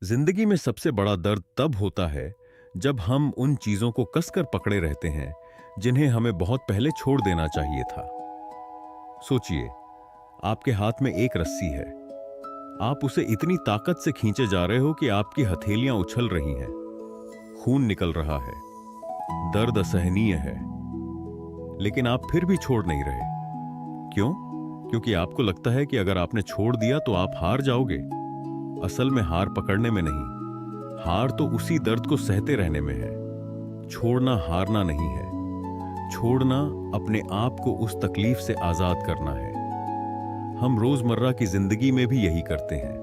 जिंदगी में सबसे बड़ा दर्द तब होता है जब हम उन चीजों को कसकर पकड़े रहते हैं जिन्हें हमें बहुत पहले छोड़ देना चाहिए था। सोचिए, आपके हाथ में एक रस्सी है। आप उसे इतनी ताकत से खींचे जा रहे हो कि आपकी हथेलियां उछल रही हैं, खून निकल रहा है, दर्द असहनीय है, लेकिन आप फिर भी छोड़ नहीं रहे। क्यों? क्योंकि आपको लगता है कि अगर आपने छोड़ दिया तो आप हार जाओगे। असल में हार पकड़ने में नहीं, हार तो उसी दर्द को सहते रहने में है। छोड़ना हारना नहीं है, छोड़ना अपने आप को उस तकलीफ से आजाद करना है। हम रोजमर्रा की जिंदगी में भी यही करते हैं।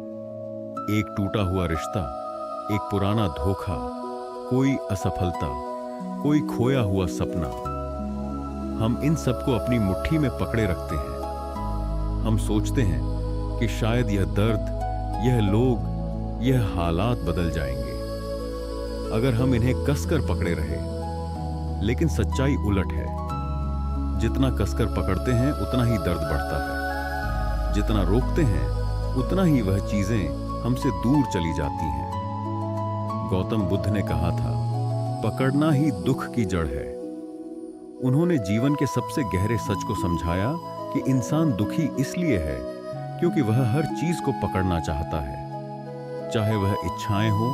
एक टूटा हुआ रिश्ता, एक पुराना धोखा, कोई असफलता, कोई खोया हुआ सपना, हम इन सबको अपनी मुट्ठी में पकड़े रखते हैं। हम सोचते हैं कि शायद यह दर्द, यह लोग, यह हालात बदल जाएंगे अगर हम इन्हें कसकर पकड़े रहे। लेकिन सच्चाई उलट है। जितना कसकर पकड़ते हैं उतना ही दर्द बढ़ता है, जितना रोकते हैं उतना ही वह चीजें हमसे दूर चली जाती हैं। गौतम बुद्ध ने कहा था, पकड़ना ही दुख की जड़ है। उन्होंने जीवन के सबसे गहरे सच को समझाया कि इंसान दुखी इसलिए है क्योंकि वह हर चीज को पकड़ना चाहता है, चाहे वह इच्छाएं हो,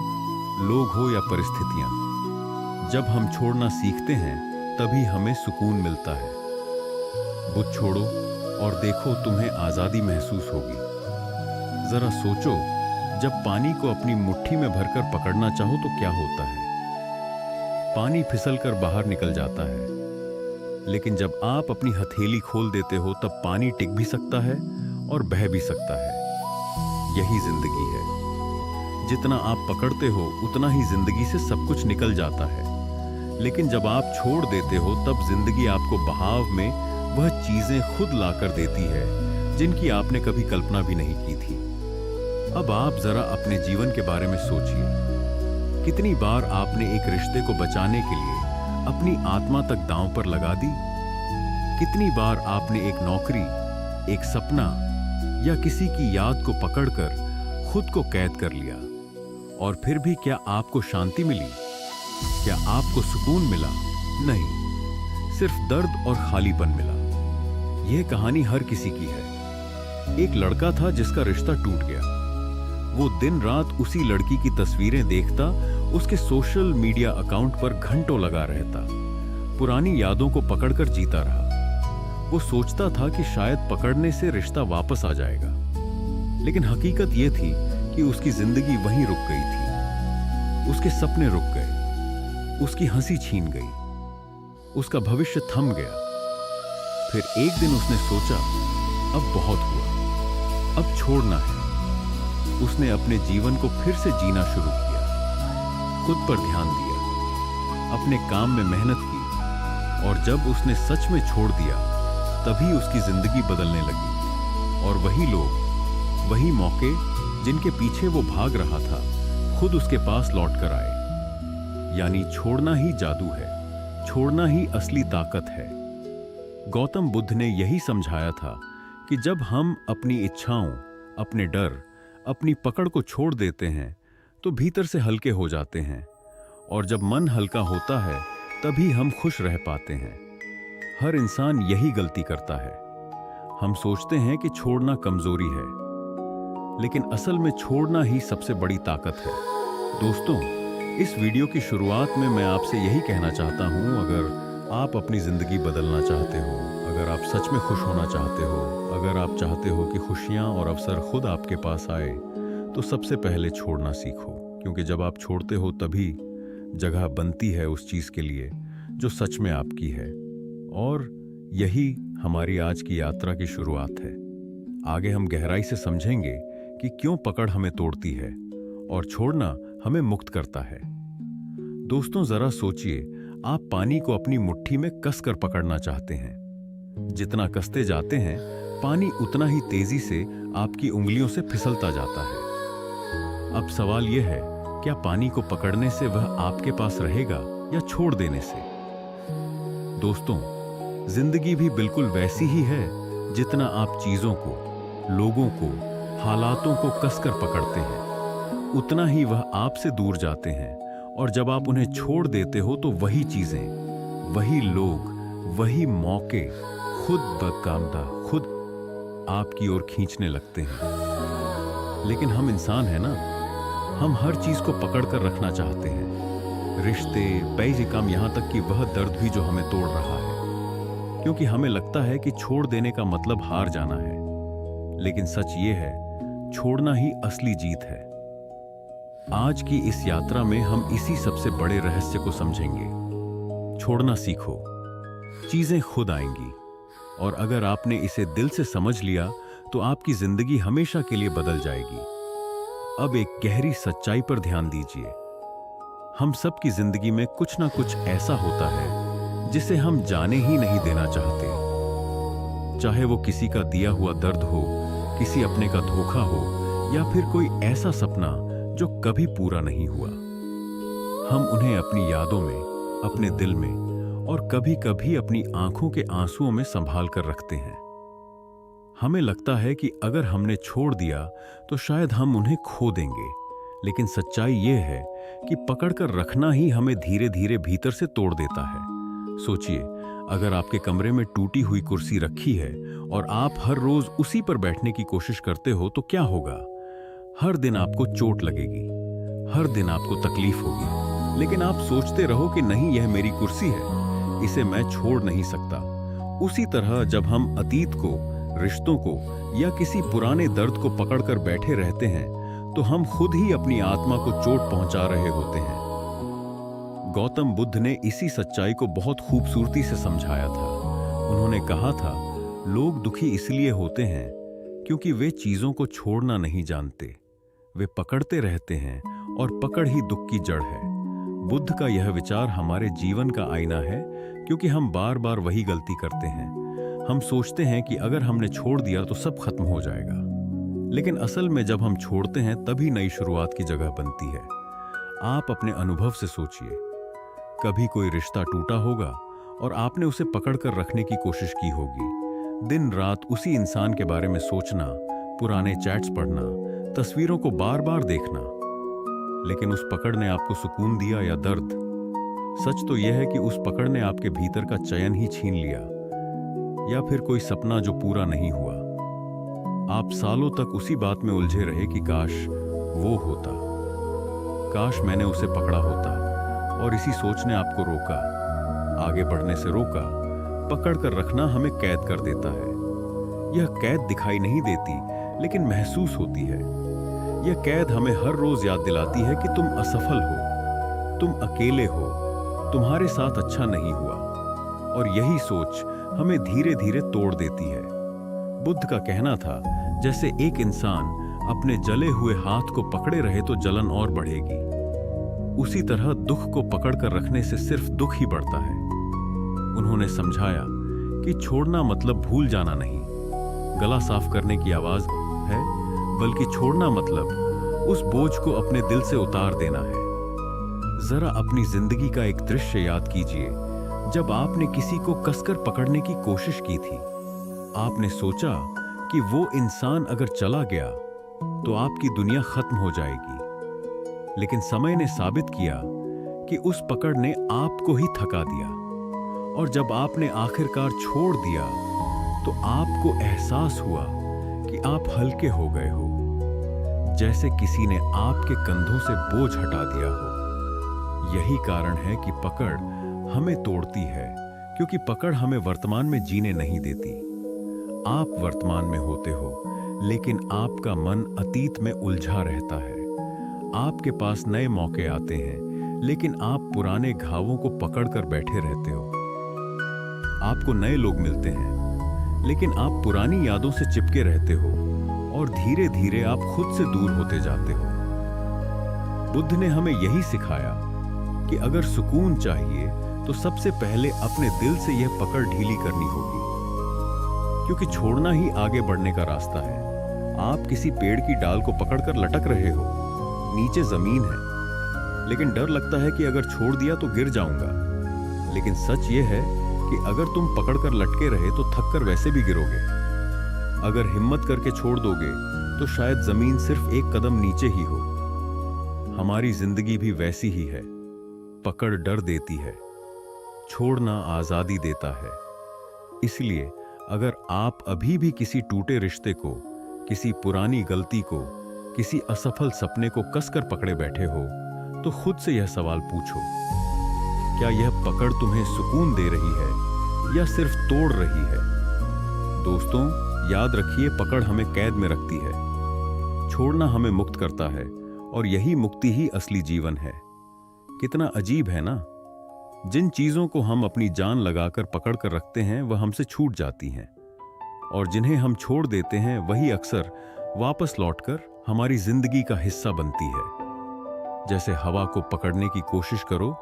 लोग हो या परिस्थितियां। जब हम छोड़ना सीखते हैं तभी हमें सुकून मिलता है। बुझ छोड़ो और देखो, तुम्हें आजादी महसूस होगी। जरा सोचो, जब पानी को अपनी मुट्ठी में भरकर पकड़ना चाहो तो क्या होता है? पानी फिसलकर बाहर निकल जाता है, लेकिन जब आप अपनी हथेली खोल देते हो तब पानी टिक भी सकता है और बह भी सकता है। यही जिंदगी है। जितना आप पकड़ते हो उतना ही जिंदगी से सब कुछ निकल जाता है, लेकिन जब आप छोड़ देते हो तब जिंदगी आपको बहाव में वह चीजें खुद लाकर देती है जिनकी आपने कभी कल्पना भी नहीं की थी। अब आप जरा अपने जीवन के बारे में सोचिए। कितनी बार आपने एक रिश्ते को बचाने के लिए अपनी आत्मा तक दांव पर लगा दी? कितनी बार आपने एक नौकरी, एक सपना या किसी की याद को पकड़कर खुद को कैद कर लिया? और फिर भी क्या आपको शांति मिली? क्या आपको सुकून मिला? नहीं, सिर्फ दर्द और खालीपन मिला। यह कहानी हर किसी की है। एक लड़का था जिसका रिश्ता टूट गया। वो दिन रात उसी लड़की की तस्वीरें देखता, उसके सोशल मीडिया अकाउंट पर घंटों लगा रहता, पुरानी यादों को पकड़कर जीता रहा। वो सोचता था कि शायद पकड़ने से रिश्ता वापस आ जाएगा, लेकिन हकीकत यह थी कि उसकी जिंदगी वहीं रुक गई थी। उसके सपने रुक गए, उसकी हंसी छीन गई, उसका भविष्य थम गया। फिर एक दिन उसने सोचा, अब बहुत हुआ, अब छोड़ना है। उसने अपने जीवन को फिर से जीना शुरू किया, खुद पर ध्यान दिया, अपने काम में मेहनत की, और जब उसने सच में छोड़ दिया तभी उसकी जिंदगी बदलने लगी। और वही लोग, वही मौके जिनके पीछे वो भाग रहा था, खुद उसके पास लौट कर आए। यानी छोड़ना ही जादू है, छोड़ना ही असली ताकत है। गौतम बुद्ध ने यही समझाया था कि जब हम अपनी इच्छाओं, अपने डर, अपनी पकड़ को छोड़ देते हैं तो भीतर से हल्के हो जाते हैं, और जब मन हल्का होता है तभी हम खुश रह पाते हैं। हर इंसान यही गलती करता है। हम सोचते हैं कि छोड़ना कमजोरी है, लेकिन असल में छोड़ना ही सबसे बड़ी ताकत है। दोस्तों, इस वीडियो की शुरुआत में मैं आपसे यही कहना चाहता हूं, अगर आप अपनी जिंदगी बदलना चाहते हो, अगर आप सच में खुश होना चाहते हो, अगर आप चाहते हो कि खुशियां और अवसर खुद आपके पास आए, तो सबसे पहले छोड़ना सीखो। क्योंकि जब आप छोड़ते हो तभी जगह बनती है उस चीज के लिए जो सच में आपकी है। और यही हमारी आज की यात्रा की शुरुआत है। आगे हम गहराई से समझेंगे कि क्यों पकड़ हमें तोड़ती है और छोड़ना हमें मुक्त करता है। दोस्तों, जरा सोचिए, आप पानी को अपनी मुट्ठी में कसकर पकड़ना चाहते हैं। जितना कसते जाते हैं, पानी उतना ही तेजी से आपकी उंगलियों से फिसलता जाता है। अब सवाल यह है, क्या पानी को पकड़ने से वह आपके पास रहेगा या छोड़ देने से? दोस्तों, जिंदगी भी बिल्कुल वैसी ही है जितना आप चीजों को, लोगों को, हालातों को कसकर पकड़ते हैं, उतना ही वह आपसे दूर जाते हैं। और जब आप उन्हें छोड़ देते हो तो वही चीजें, वही लोग, वही मौके खुद बकामदा खुद आपकी ओर खींचने लगते हैं। लेकिन हम इंसान हैं ना, हम हर चीज को पकड़ कर रखना चाहते हैं, रिश्ते, पैसे, काम, यहां तक कि वह दर्द भी जो हमें तोड़ रहा है, क्योंकि हमें लगता है कि छोड़ देने का मतलब हार जाना है। लेकिन सच ये है, छोड़ना ही असली जीत है। आज की इस यात्रा में हम इसी सबसे बड़े रहस्य को समझेंगे। छोड़ना सीखो, चीजें खुद आएंगी। और अगर आपने इसे दिल से समझ लिया तो आपकी जिंदगी हमेशा के लिए बदल जाएगी। अब एक गहरी सच्चाई पर ध्यान दीजिए। हम सब की जिंदगी में कुछ ना कुछ ऐसा होता है जिसे हम जाने ही नहीं देना चाहते। चाहे वो किसी का दिया हुआ दर्द हो, किसी अपने का धोखा हो, या फिर कोई ऐसा सपना जो कभी पूरा नहीं हुआ। हम उन्हें अपनी यादों में, अपने दिल में और कभी कभी अपनी आंखों के आंसुओं में संभाल कर रखते हैं। हमें लगता है कि अगर हमने छोड़ दिया तो शायद हम उन्हें खो देंगे। लेकिन सच्चाई यह है कि पकड़कर रखना ही हमें धीरे धीरे भीतर से तोड़ देता है। सोचिए, अगर आपके कमरे में टूटी हुई कुर्सी रखी है और आप हर रोज उसी पर बैठने की कोशिश करते हो तो क्या होगा? हर दिन आपको चोट लगेगी, हर दिन आपको तकलीफ होगी, लेकिन आप सोचते रहो कि नहीं, यह मेरी कुर्सी है, इसे मैं छोड़ नहीं सकता। उसी तरह जब हम अतीत को, रिश्तों को या किसी पुराने दर्द को पकड़कर बैठे रहते हैं तो हम खुद ही अपनी आत्मा को चोट पहुंचा रहे होते हैं। गौतम बुद्ध ने इसी सच्चाई को बहुत खूबसूरती से समझाया था। उन्होंने कहा था, लोग दुखी इसलिए होते हैं क्योंकि वे चीजों को छोड़ना नहीं जानते, वे पकड़ते रहते हैं और पकड़ ही दुख की जड़ है। बुद्ध का यह विचार हमारे जीवन का आईना है, क्योंकि हम बार बार वही गलती करते हैं। हम सोचते हैं कि अगर हमने छोड़ दिया तो सब खत्म हो जाएगा, लेकिन असल में जब हम छोड़ते हैं तभी नई शुरुआत की जगह बनती है। आप अपने अनुभव से सोचिए, कभी कोई रिश्ता टूटा होगा और आपने उसे पकड़कर रखने की कोशिश की होगी। दिन रात उसी इंसान के बारे में सोचना, पुराने चैट्स पढ़ना, तस्वीरों को बार बार देखना। लेकिन उस पकड़ ने आपको सुकून दिया या दर्द? सच तो यह है कि उस पकड़ ने आपके भीतर का चैन ही छीन लिया, या फिर कोई सपना जो पूरा नहीं हुआ। आप सालों तक उसी बात में उलझे रहे कि काश वो होता, काश मैंने उसे पकड़ा होता, और इसी सोच ने आपको रोका, आगे बढ़ने से रोका। पकड़ कर रखना हमें कैद कर देता है। यह कैद दिखाई नहीं देती, लेकिन महसूस होती है। यह कैद हमें हर रोज याद दिलाती है कि तुम असफल हो, तुम अकेले हो, तुम्हारे साथ अच्छा नहीं हुआ, और यही सोच हमें धीरे धीरे तोड़ देती है। बुद्ध का कहना था, जैसे एक इंसान अपने जले हुए हाथ को पकड़े रहे तो जलन और बढ़ेगी, उसी तरह दुख को पकड़कर रखने से सिर्फ दुख ही बढ़ता है। उन्होंने समझाया कि छोड़ना मतलब भूल जाना नहीं, गला साफ करने की आवाज है, बल्कि छोड़ना मतलब उस बोझ को अपने दिल से उतार देना है। जरा अपनी जिंदगी का एक दृश्य याद कीजिए, जब आपने किसी को कसकर पकड़ने की कोशिश की थी। आपने सोचा कि वो इंसान अगर चला गया तो आपकी दुनिया खत्म हो जाएगी, लेकिन समय ने साबित किया कि उस पकड़ ने आपको ही थका दिया, और जब आपने आखिरकार छोड़ दिया तो आपको एहसास हुआ कि आप हल्के हो गए हो, जैसे किसी ने आपके कंधों से बोझ हटा दिया हो। यही कारण है कि पकड़ हमें तोड़ती है, क्योंकि पकड़ हमें वर्तमान में जीने नहीं देती। आप वर्तमान में होते हो, लेकिन आपका मन अतीत में उलझा रहता है। आपके पास नए मौके आते हैं, लेकिन आप पुराने घावों को पकड़कर बैठे रहते हो। आपको नए लोग मिलते हैं, लेकिन आप पुरानी यादों से चिपके रहते हो, और धीरे धीरे आप खुद से दूर होते जाते हो। बुद्ध ने हमें यही सिखाया कि अगर सुकून चाहिए तो सबसे पहले अपने दिल से यह पकड़ ढीली करनी होगी, क्योंकि छोड़ना ही आगे बढ़ने का रास्ता है। आप किसी पेड़ की डाल को पकड़कर लटक रहे हो, नीचे जमीन है, लेकिन डर लगता है कि अगर छोड़ दिया तो गिर जाऊंगा। लेकिन सच यह है कि अगर तुम पकड़कर लटके रहे तो थककर वैसे भी गिरोगे। अगर हिम्मत करके छोड़ दोगे तो शायद जमीन सिर्फ एक कदम नीचे ही हो, हमारी जिंदगी भी वैसी ही है। पकड़ डर देती है, छोड़ना आजादी देता है। इसलिए अगर आप अभी भी किसी टूटे रिश्ते को, किसी पुरानी गलती को, किसी असफल सपने को कसकर पकड़े बैठे हो, तो खुद से यह सवाल पूछो, क्या यह पकड़ तुम्हें सुकून दे रही है या सिर्फ तोड़ रही है? दोस्तों, याद रखिए, पकड़ हमें कैद में रखती है, छोड़ना हमें मुक्त करता है, और यही मुक्ति ही असली जीवन है। कितना अजीब है ना? जिन चीजों को हम अपनी जान लगाकर पकड़ कर रखते हैं वह हमसे छूट जाती हैं, और जिन्हें हम छोड़ देते हैं वही अक्सर वापस लौटकर हमारी जिंदगी का हिस्सा बनती है। जैसे हवा को पकड़ने की कोशिश करो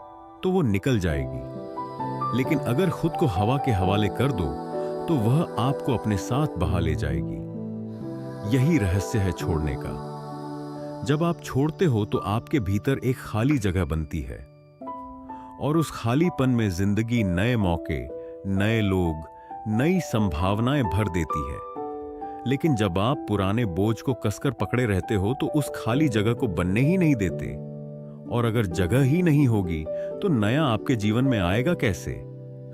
तो वो निकल जाएगी, लेकिन अगर खुद को हवा के हवाले कर दो तो वह आपको अपने साथ बहा ले जाएगी। यही रहस्य है छोड़ने का। जब आप छोड़ते हो तो आपके भीतर एक खाली जगह बनती है, और उस खालीपन में जिंदगी नए मौके, नए लोग, नई संभावनाएं भर देती है। लेकिन जब आप पुराने बोझ को कसकर पकड़े रहते हो तो उस खाली जगह को बनने ही नहीं देते, और अगर जगह ही नहीं होगी तो नया आपके जीवन में आएगा कैसे?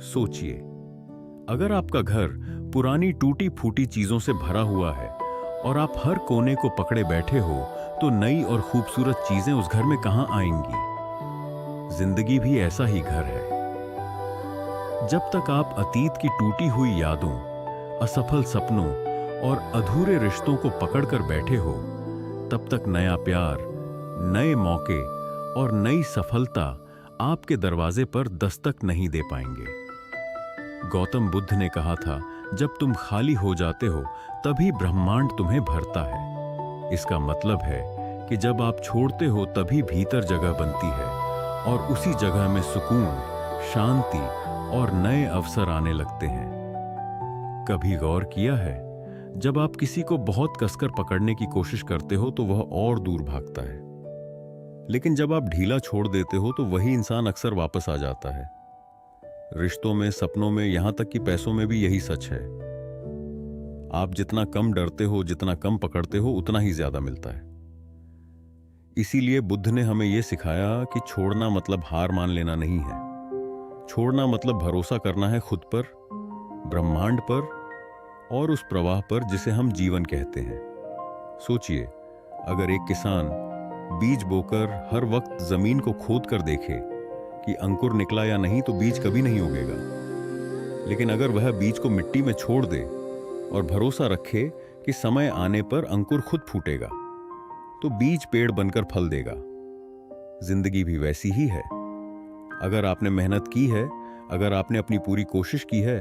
सोचिए, अगर आपका घर पुरानी टूटी फूटी चीजों से भरा हुआ है और आप हर कोने को पकड़े बैठे हो, तो नई और खूबसूरत चीजें उस घर में कहां आएंगी? जिंदगी भी ऐसा ही घर है। जब तक आप अतीत की टूटी हुई यादों, असफल सपनों और अधूरे रिश्तों को पकड़कर बैठे हो, तब तक नया प्यार, नए मौके और नई सफलता आपके दरवाजे पर दस्तक नहीं दे पाएंगे। गौतम बुद्ध ने कहा था, जब तुम खाली हो जाते हो तभी ब्रह्मांड तुम्हें भरता है। इसका मतलब है कि जब आप छोड़ते हो तभी भीतर जगह बनती है, और उसी जगह में सुकून, शांति और नए अवसर आने लगते हैं। कभी गौर किया है, जब आप किसी को बहुत कसकर पकड़ने की कोशिश करते हो तो वह और दूर भागता है, लेकिन जब आप ढीला छोड़ देते हो तो वही इंसान अक्सर वापस आ जाता है। रिश्तों में, सपनों में, यहां तक कि पैसों में भी यही सच है। आप जितना कम डरते हो, जितना कम पकड़ते हो, उतना ही ज्यादा मिलता है। इसीलिए बुद्ध ने हमें यह सिखाया कि छोड़ना मतलब हार मान लेना नहीं है। छोड़ना मतलब भरोसा करना है खुद पर, ब्रह्मांड पर और उस प्रवाह पर जिसे हम जीवन कहते हैं। सोचिए, अगर एक किसान बीज बोकर हर वक्त जमीन को खोद कर देखे कि अंकुर निकला या नहीं, तो बीज कभी नहीं उगेगा। लेकिन अगर वह बीज को मिट्टी में छोड़ दे और भरोसा रखे कि समय आने पर अंकुर खुद फूटेगा, तो बीज पेड़ बनकर फल देगा। जिंदगी भी वैसी ही है। अगर आपने मेहनत की है, अगर आपने अपनी पूरी कोशिश की है,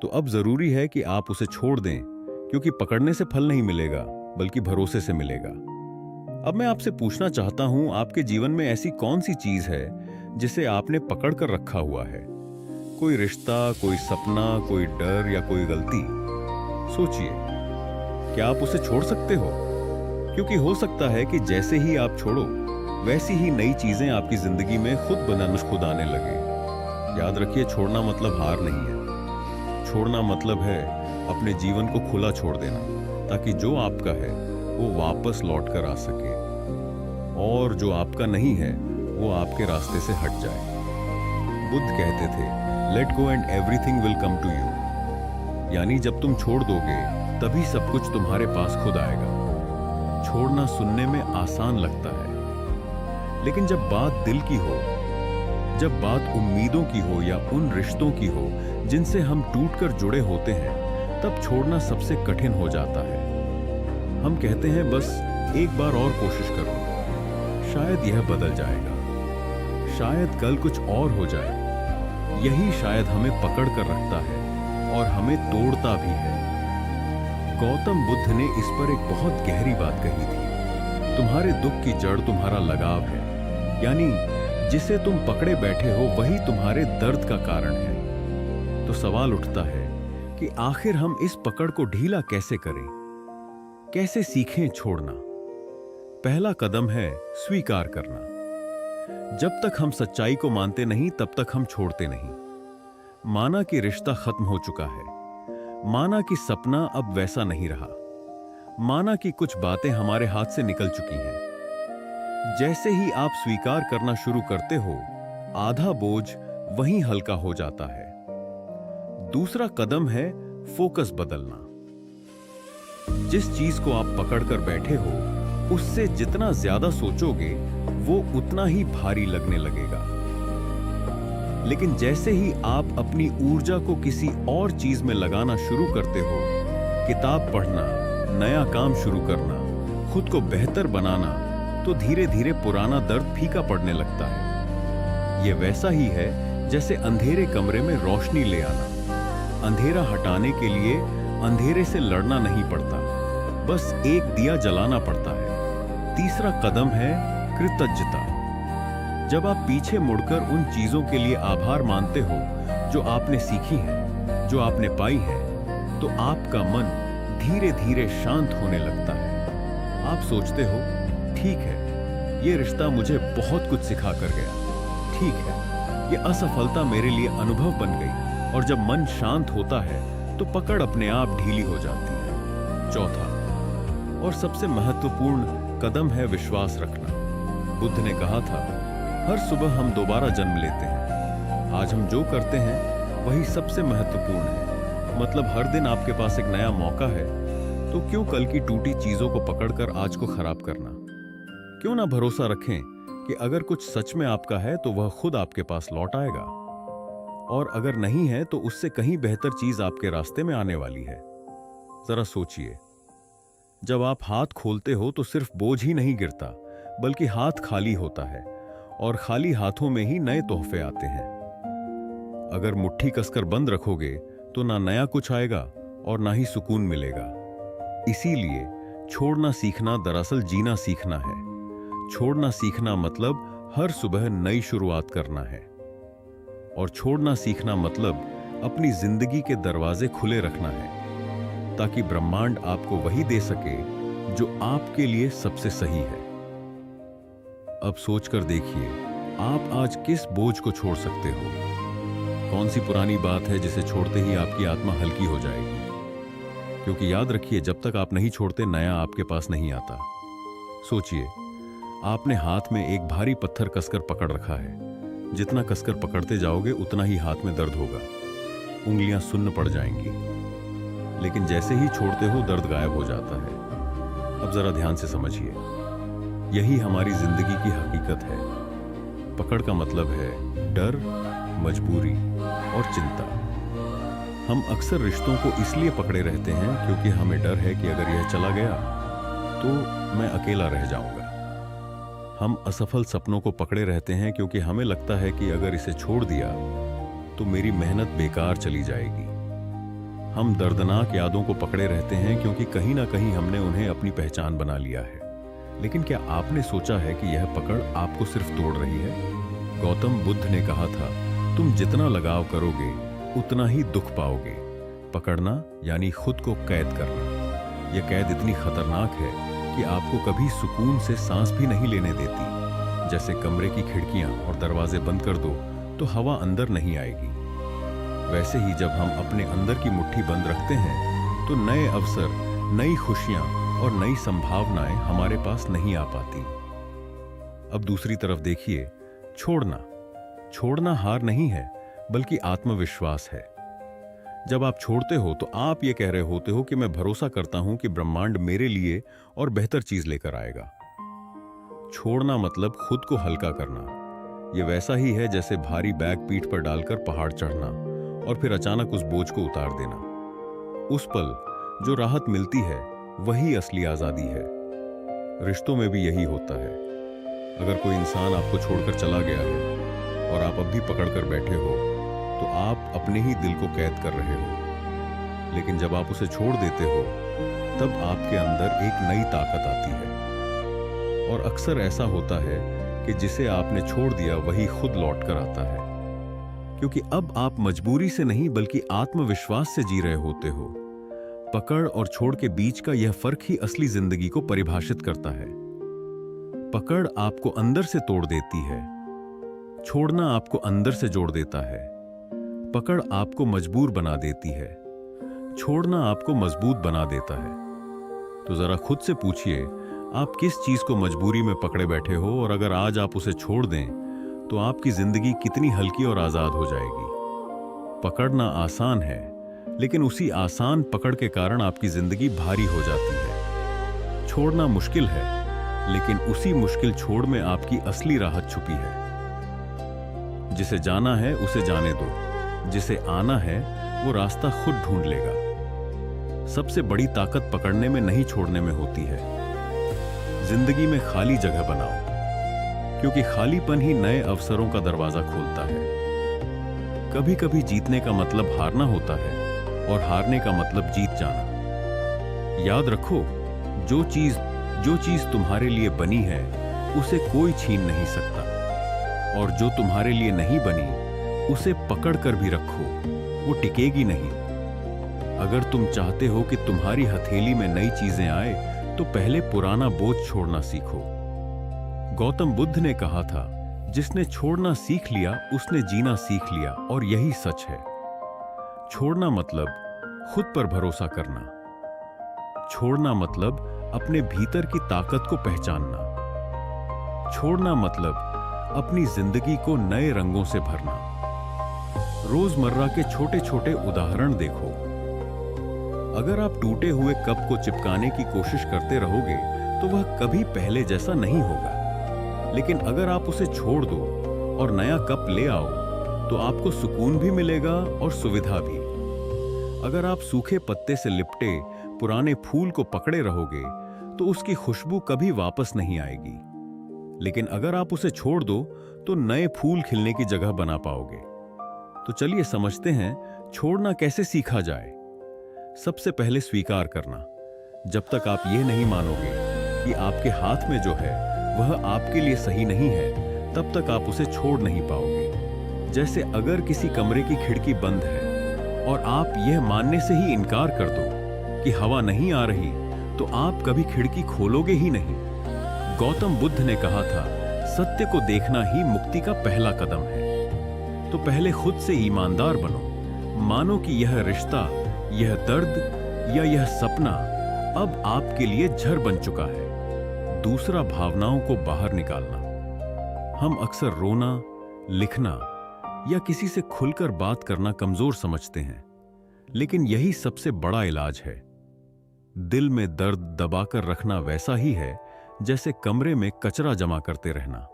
तो अब जरूरी है कि आप उसे छोड़ दें, क्योंकि पकड़ने से फल नहीं मिलेगा, बल्कि भरोसे से मिलेगा। अब मैं आपसे पूछना चाहता हूं, आपके जीवन में ऐसी कौन सी चीज है जिसे आपने पकड़ कर रखा हुआ है? कोई रिश्ता, कोई सपना, कोई डर या कोई गलती? सोचिए, क्या आप उसे छोड़ सकते हो? क्योंकि हो सकता है कि जैसे ही आप छोड़ो, वैसी ही नई चीजें आपकी जिंदगी में खुद बनना खुद आने लगे। याद रखिए, छोड़ना मतलब हार नहीं है। छोड़ना मतलब है अपने जीवन को खुला छोड़ देना, ताकि जो आपका है वो वापस लौट कर आ सके, और जो आपका नहीं है वो आपके रास्ते से हट जाए। बुद्ध कहते थे, let go and everything will come to you. यानी जब तुम छोड़ दोगे तभी सब कुछ तुम्हारे पास खुद आएगा। छोड़ना सुनने में आसान लगता है, लेकिन जब बात दिल की हो, जब बात उम्मीदों की हो या उन रिश्तों की हो जिनसे हम टूटकर जुड़े होते हैं, तब छोड़ना सबसे कठिन हो जाता है। हम कहते हैं, बस एक बार और कोशिश करो, शायद यह बदल जाएगा, शायद कल कुछ और हो जाए। यही शायद हमें पकड़ कर रखता है और हमें तोड़ता भी है। गौतम बुद्ध ने इस पर एक बहुत गहरी बात कही थी, तुम्हारे दुख की जड़ तुम्हारा लगाव है, यानी जिसे तुम पकड़े बैठे हो वही तुम्हारे दर्द का कारण है। तो सवाल उठता है कि आखिर हम इस पकड़ को ढीला कैसे करें, कैसे सीखें छोड़ना? पहला कदम है स्वीकार करना। जब तक हम सच्चाई को मानते नहीं, तब तक हम छोड़ते नहीं। माना कि रिश्ता खत्म हो चुका है, माना कि सपना अब वैसा नहीं रहा, माना कि कुछ बातें हमारे हाथ से निकल चुकी हैं, जैसे ही आप स्वीकार करना शुरू करते हो, आधा बोझ वहीं हल्का हो जाता है। दूसरा कदम है फोकस बदलना। जिस चीज को आप पकड़कर बैठे हो, उससे जितना ज्यादा सोचोगे, वो उतना ही भारी लगने लगेगा। लेकिन जैसे ही आप अपनी ऊर्जा को किसी और चीज में लगाना शुरू करते हो, किताब पढ़ना, नया काम शुरू करना, खुद को बेहतर बनाना, तो धीरे धीरे पुराना दर्द फीका पड़ने लगता है। यह वैसा ही है जैसे अंधेरे कमरे में रोशनी ले आना। अंधेरा हटाने के लिए अंधेरे से लड़ना नहीं पड़ता, बस एक दिया जलाना पड़ता है। तीसरा कदम है कृतज्ञता। जब आप पीछे मुड़कर उन चीजों के लिए आभार मानते हो जो आपने सीखी हैं, जो आपने पाई है, तो आपका मन धीरे धीरे शांत होने लगता है। आप सोचते हो, ठीक है, ये रिश्ता मुझे बहुत कुछ सिखा कर गया। ठीक है, ये असफलता मेरे लिए अनुभव बन गई। और जब मन शांत होता है तो पकड़ अपने आप ढीली हो जाती है। चौथा और सबसे महत्वपूर्ण कदम है विश्वास रखना। बुद्ध ने कहा था, हर सुबह हम दोबारा जन्म लेते हैं। आज हम जो करते हैं वही सबसे महत्वपूर्ण है। मतलब हर दिन आपके पास एक नया मौका है, तो क्यों कल की टूटी चीजों को पकड़कर आज को खराब करना? क्यों ना भरोसा रखें कि अगर कुछ सच में आपका है तो वह खुद आपके पास लौट आएगा, और अगर नहीं है तो उससे कहीं बेहतर चीज आपके रास्ते में आने वाली है। जरा सोचिए, जब आप हाथ खोलते हो तो सिर्फ बोझ ही नहीं गिरता, बल्कि हाथ खाली होता है, और खाली हाथों में ही नए तोहफे आते हैं। अगर मुट्ठी कसकर बंद रखोगे तो ना नया कुछ आएगा और ना ही सुकून मिलेगा। इसीलिए छोड़ना सीखना दरअसल जीना सीखना है। छोड़ना सीखना मतलब हर सुबह नई शुरुआत करना है, और छोड़ना सीखना मतलब अपनी जिंदगी के दरवाजे खुले रखना है, ताकि ब्रह्मांड आपको वही दे सके जो आपके लिए सबसे सही है। अब सोचकर देखिए, आप आज किस बोझ को छोड़ सकते हो? कौन सी पुरानी बात है जिसे छोड़ते ही आपकी आत्मा हल्की हो जाएगी? क्योंकि याद रखिए, जब तक आप नहीं छोड़ते, नया आपके पास नहीं आता। सोचिए, आपने हाथ में एक भारी पत्थर कसकर पकड़ रखा है। जितना कसकर पकड़ते जाओगे उतना ही हाथ में दर्द होगा, उंगलियां सुन्न पड़ जाएंगी। लेकिन जैसे ही छोड़ते हो, दर्द गायब हो जाता है। अब जरा ध्यान से समझिए, यही हमारी जिंदगी की हकीकत है। पकड़ का मतलब है डर, मजबूरी और चिंता। हम अक्सर रिश्तों को इसलिए पकड़े रहते हैं क्योंकि हमें डर है कि अगर यह चला गया तो मैं अकेला रह जाऊंगा। हम असफल सपनों को पकड़े रहते हैं क्योंकि हमें लगता है कि अगर इसे छोड़ दिया तो मेरी मेहनत बेकार चली जाएगी। हम दर्दनाक यादों को पकड़े रहते हैं क्योंकि कहीं ना कहीं हमने उन्हें अपनी पहचान बना लिया है। लेकिन क्या आपने सोचा है कि यह पकड़ आपको सिर्फ तोड़ रही है? गौतम बुद्ध ने कहा था, तुम जितना लगाव करोगे उतना ही दुख पाओगे। पकड़ना यानी खुद को कैद करना। यह कैद इतनी खतरनाक है कि आपको कभी सुकून से सांस भी नहीं लेने देती। जैसे कमरे की खिड़कियां और दरवाजे बंद कर दो तो हवा अंदर नहीं आएगी, वैसे ही जब हम अपने अंदर की मुट्ठी बंद रखते हैं तो नए अवसर, नई खुशियां और नई संभावनाएं हमारे पास नहीं आ पाती। अब दूसरी तरफ देखिए, छोड़ना हार नहीं है, बल्कि आत्मविश्वास है। जब आप छोड़ते हो तो आप ये कह रहे होते हो कि मैं भरोसा करता हूं कि ब्रह्मांड मेरे लिए और बेहतर चीज लेकर आएगा। छोड़ना मतलब खुद को हल्का करना। यह वैसा ही है जैसे भारी बैग पीठ पर डालकर पहाड़ चढ़ना और फिर अचानक उस बोझ को उतार देना। उस पल जो राहत मिलती है वही असली आजादी है। रिश्तों में भी यही होता है। अगर कोई इंसान आपको छोड़कर चला गया है और आप अब भी पकड़कर बैठे हो तो आप अपने ही दिल को कैद कर रहे हो। लेकिन जब आप उसे छोड़ देते हो तब आपके अंदर एक नई ताकत आती है। और अक्सर ऐसा होता है कि जिसे आपने छोड़ दिया वही खुद लौट कर आता है, क्योंकि अब आप मजबूरी से नहीं बल्कि आत्मविश्वास से जी रहे होते हो। पकड़ और छोड़ के बीच का यह फर्क ही असली जिंदगी को परिभाषित करता है। पकड़ आपको अंदर से तोड़ देती है, छोड़ना आपको अंदर से जोड़ देता है। पकड़ आपको मजबूर बना देती है, छोड़ना आपको मजबूत बना देता है। तो जरा खुद से पूछिए, आप किस चीज को मजबूरी में पकड़े बैठे हो, और अगर आज आप उसे छोड़ दें तो आपकी जिंदगी कितनी हल्की और आजाद हो जाएगी। पकड़ना आसान है, लेकिन उसी आसान पकड़ के कारण आपकी जिंदगी भारी हो जाती है। छोड़ना मुश्किल है, लेकिन उसी मुश्किल छोड़ में आपकी असली राहत छुपी है। जिसे जाना है उसे जाने दो, जिसे आना है वो रास्ता खुद ढूंढ लेगा। सबसे बड़ी ताकत पकड़ने में नहीं, छोड़ने में होती है। जिंदगी में खाली जगह बनाओ, क्योंकि खालीपन ही नए अवसरों का दरवाजा खोलता है। कभी कभी जीतने का मतलब हारना होता है, और हारने का मतलब जीत जाना। याद रखो, जो चीज तुम्हारे लिए बनी है उसे कोई छीन नहीं सकता, और जो तुम्हारे लिए नहीं बनी उसे पकड़ कर भी रखो, वो टिकेगी नहीं। अगर तुम चाहते हो कि तुम्हारी हथेली में नई चीजें आए, तो पहले पुराना बोझ छोड़ना सीखो। गौतम बुद्ध ने कहा था, जिसने छोड़ना सीख लिया उसने जीना सीख लिया, और यही सच है। छोड़ना मतलब खुद पर भरोसा करना। छोड़ना मतलब अपने भीतर की ताकत को पहचानना। छोड़ना मतलब अपनी जिंदगी को नए रंगों से भरना। रोजमर्रा के छोटे छोटे उदाहरण देखो। अगर आप टूटे हुए कप को चिपकाने की कोशिश करते रहोगे तो वह कभी पहले जैसा नहीं होगा, लेकिन अगर आप उसे छोड़ दो और नया कप ले आओ तो आपको सुकून भी मिलेगा और सुविधा भी। अगर आप सूखे पत्ते से लिपटे पुराने फूल को पकड़े रहोगे तो उसकी खुशबू कभी वापस नहीं आएगी, लेकिन अगर आप उसे छोड़ दो तो नए फूल खिलने की जगह बना पाओगे। तो चलिए समझते हैं छोड़ना कैसे सीखा जाए। सबसे पहले स्वीकार करना। जब तक आप यह नहीं मानोगे कि आपके हाथ में जो है वह आपके लिए सही नहीं है, तब तक आप उसे छोड़ नहीं पाओगे। जैसे अगर किसी कमरे की खिड़की बंद है और आप यह मानने से ही इनकार कर दो कि हवा नहीं आ रही, तो आप कभी खिड़की खोलोगे ही नहीं। गौतम बुद्ध ने कहा था, सत्य को देखना ही मुक्ति का पहला कदम है। तो पहले खुद से ईमानदार बनो। मानो कि यह रिश्ता, यह दर्द या यह सपना अब आपके लिए झर बन चुका है। दूसरा, भावनाओं को बाहर निकालना। हम अक्सर रोना, लिखना या किसी से खुलकर बात करना कमजोर समझते हैं, लेकिन यही सबसे बड़ा इलाज है। दिल में दर्द दबाकर रखना वैसा ही है जैसे कमरे में कचरा जमा करते रहना।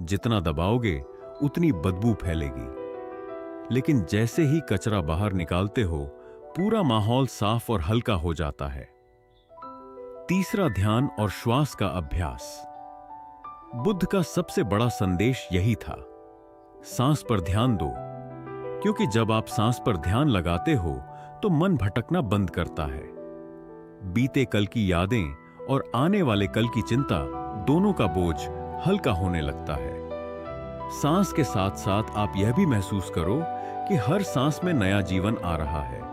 जितना दबाओगे उतनी बदबू फैलेगी, लेकिन जैसे ही कचरा बाहर निकालते हो पूरा माहौल साफ और हल्का हो जाता है। तीसरा, ध्यान और श्वास का अभ्यास। बुद्ध का सबसे बड़ा संदेश यही था, सांस पर ध्यान दो, क्योंकि जब आप सांस पर ध्यान लगाते हो तो मन भटकना बंद करता है। बीते कल की यादें और आने वाले कल की चिंता, दोनों का बोझ हल्का होने लगता है। सांस के साथ साथ आप यह भी महसूस करो कि हर सांस में नया जीवन आ रहा है,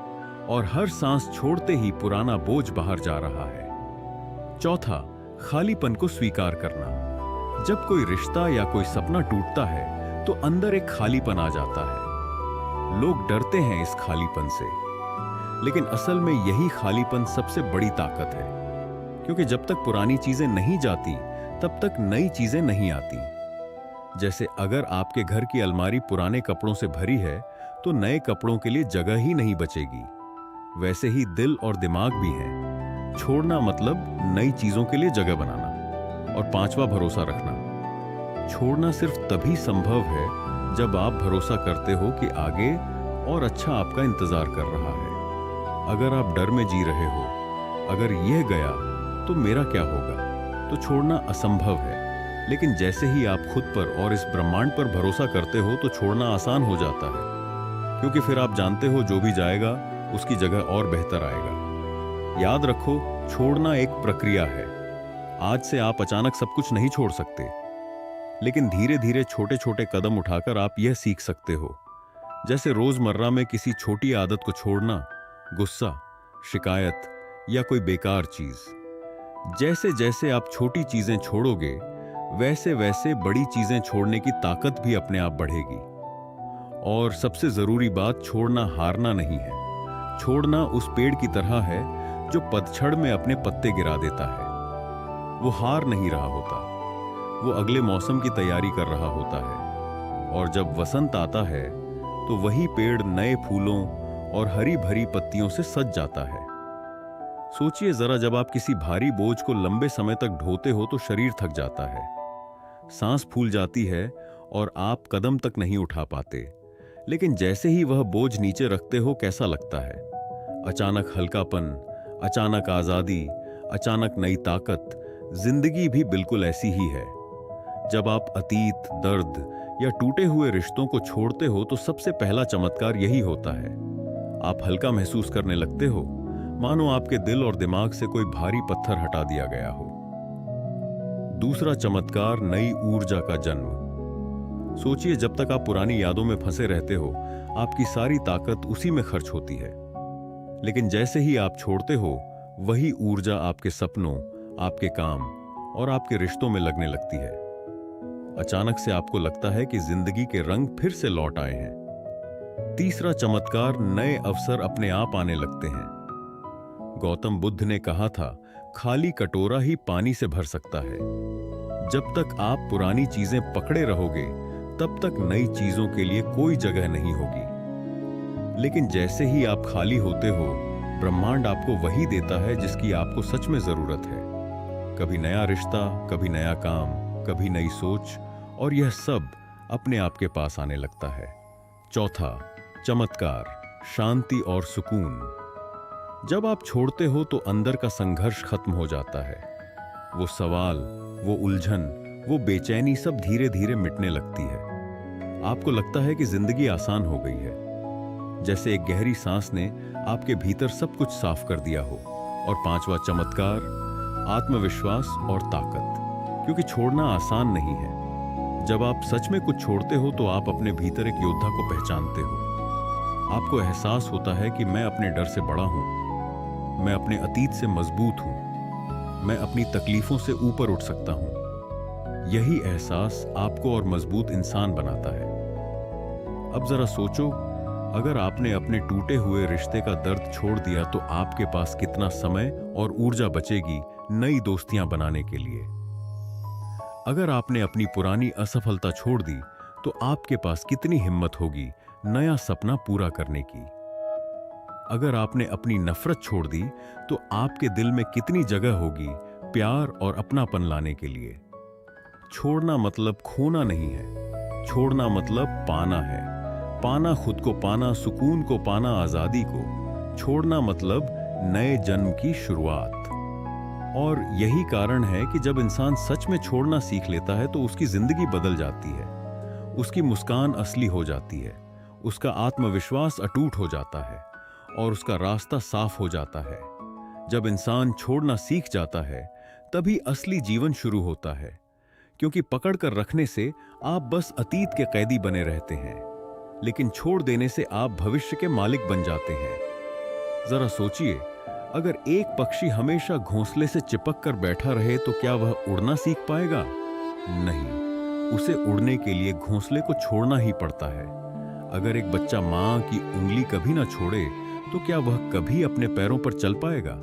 और हर सांस छोड़ते ही पुराना बोझ बाहर जा रहा है। चौथा, खालीपन को स्वीकार करना। जब कोई रिश्ता या कोई सपना टूटता है तो अंदर एक खालीपन आ जाता है। लोग डरते हैं इस खालीपन से, लेकिन असल में यही खालीपन सबसे बड़ी ताकत है, क्योंकि जब तक पुरानी चीजें नहीं जाती तब तक नई चीजें नहीं आती। जैसे अगर आपके घर की अलमारी पुराने कपड़ों से भरी है तो नए कपड़ों के लिए जगह ही नहीं बचेगी, वैसे ही दिल और दिमाग भी हैं। छोड़ना मतलब नई चीजों के लिए जगह बनाना। और पांचवा, भरोसा रखना। छोड़ना सिर्फ तभी संभव है जब आप भरोसा करते हो कि आगे और अच्छा आपका इंतजार कर रहा है। अगर आप डर में जी रहे हो, अगर यह गया तो मेरा क्या होगा, तो छोड़ना असंभव है। लेकिन जैसे ही आप खुद पर और इस ब्रह्मांड पर भरोसा करते हो तो छोड़ना आसान हो जाता है, क्योंकि फिर आप जानते हो जो भी जाएगा उसकी जगह और बेहतर आएगा। याद रखो, छोड़ना एक प्रक्रिया है। आज से आप अचानक सब कुछ नहीं छोड़ सकते, लेकिन धीरे धीरे छोटे छोटे कदम उठाकर आप यह सीख सकते हो। जैसे रोजमर्रा में किसी छोटी आदत को छोड़ना, गुस्सा, शिकायत या कोई बेकार चीज। जैसे जैसे आप छोटी चीजें छोड़ोगे, वैसे वैसे बड़ी चीजें छोड़ने की ताकत भी अपने आप बढ़ेगी। और सबसे जरूरी बात, छोड़ना हारना नहीं है। छोड़ना उस पेड़ की तरह है जो पतझड़ में अपने पत्ते गिरा देता है। वो हार नहीं रहा होता, वो अगले मौसम की तैयारी कर रहा होता है। और जब वसंत आता है तो वही पेड़ नए फूलों और हरी भरी पत्तियों से सज जाता है। सोचिए जरा, जब आप किसी भारी बोझ को लंबे समय तक ढोते हो तो शरीर थक जाता है, सांस फूल जाती है और आप कदम तक नहीं उठा पाते। लेकिन जैसे ही वह बोझ नीचे रखते हो, कैसा लगता है? अचानक हल्कापन, अचानक आजादी, अचानक नई ताकत। जिंदगी भी बिल्कुल ऐसी ही है। जब आप अतीत, दर्द या टूटे हुए रिश्तों को छोड़ते हो तो सबसे पहला चमत्कार यही होता है। आप हल्का महसूस करने लगते हो, मानो आपके दिल और दिमाग से कोई भारी पत्थर हटा दिया गया हो। दूसरा चमत्कार, नई ऊर्जा का जन्म। सोचिए, जब तक आप पुरानी यादों में फंसे रहते हो, आपकी सारी ताकत उसी में खर्च होती है। लेकिन जैसे ही आप छोड़ते हो, वही ऊर्जा आपके सपनों, आपके काम और आपके रिश्तों में लगने लगती है। अचानक से आपको लगता है कि जिंदगी के रंग फिर से लौट आए हैं। तीसरा चमत्कार, नए अवसर अपने आप आने लगते हैं। गौतम बुद्ध ने कहा था, खाली कटोरा ही पानी से भर सकता है। जब तक आप पुरानी चीजें पकड़े रहोगे, तब तक नई चीजों के लिए कोई जगह नहीं होगी। लेकिन जैसे ही आप खाली होते हो, ब्रह्मांड आपको वही देता है जिसकी आपको सच में जरूरत है। कभी नया रिश्ता, कभी नया काम, कभी नई सोच, और यह सब अपने आप के पास आने लगता है। चौथा चमत्कार, शांति और सुकून। जब आप छोड़ते हो तो अंदर का संघर्ष खत्म हो जाता है। वो सवाल, वो उलझन, वो बेचैनी सब धीरे धीरे मिटने लगती है। आपको लगता है कि जिंदगी आसान हो गई है, जैसे एक गहरी सांस ने आपके भीतर सब कुछ साफ कर दिया हो। और पांचवा चमत्कार, आत्मविश्वास और ताकत। क्योंकि छोड़ना आसान नहीं है। जब आप सच में कुछ छोड़ते हो तो आप अपने भीतर एक योद्धा को पहचानते हो। आपको एहसास होता है कि मैं अपने डर से बड़ा हूं, मैं अपने अतीत से मजबूत हूं, मैं अपनी तकलीफों से ऊपर उठ सकता हूं। यही एहसास आपको और मजबूत इंसान बनाता है। अब जरा सोचो, अगर आपने अपने टूटे हुए रिश्ते का दर्द छोड़ दिया तो आपके पास कितना समय और ऊर्जा बचेगी नई दोस्तियां बनाने के लिए। अगर आपने अपनी पुरानी असफलता छोड़ दी तो आपके पास कितनी हिम्मत होगी नया सपना पूरा करने की। अगर आपने अपनी नफरत छोड़ दी तो आपके दिल में कितनी जगह होगी प्यार और अपनापन लाने के लिए। छोड़ना मतलब खोना नहीं है, छोड़ना मतलब पाना है। पाना खुद को पाना, सुकून को पाना, आजादी को। छोड़ना मतलब नए जन्म की शुरुआत। और यही कारण है कि जब इंसान सच में छोड़ना सीख लेता है तो उसकी जिंदगी बदल जाती है। उसकी मुस्कान असली हो जाती है, उसका आत्मविश्वास अटूट हो जाता है और उसका रास्ता साफ हो जाता है। जब इंसान छोड़ना सीख जाता है तभी असली जीवन शुरू होता है, क्योंकि पकड़ कर रखने से आप बस अतीत के कैदी बने रहते हैं, लेकिन छोड़ देने से आप भविष्य के मालिक बन जाते हैं। जरा सोचिए, अगर एक पक्षी हमेशा घोंसले से चिपक कर बैठा रहे तो क्या वह उड़ना सीख पाएगा? नहीं, उसे उड़ने के लिए घोंसले को छोड़ना ही पड़ता है। अगर एक बच्चा मां की उंगली कभी ना छोड़े तो क्या वह कभी अपने पैरों पर चल पाएगा?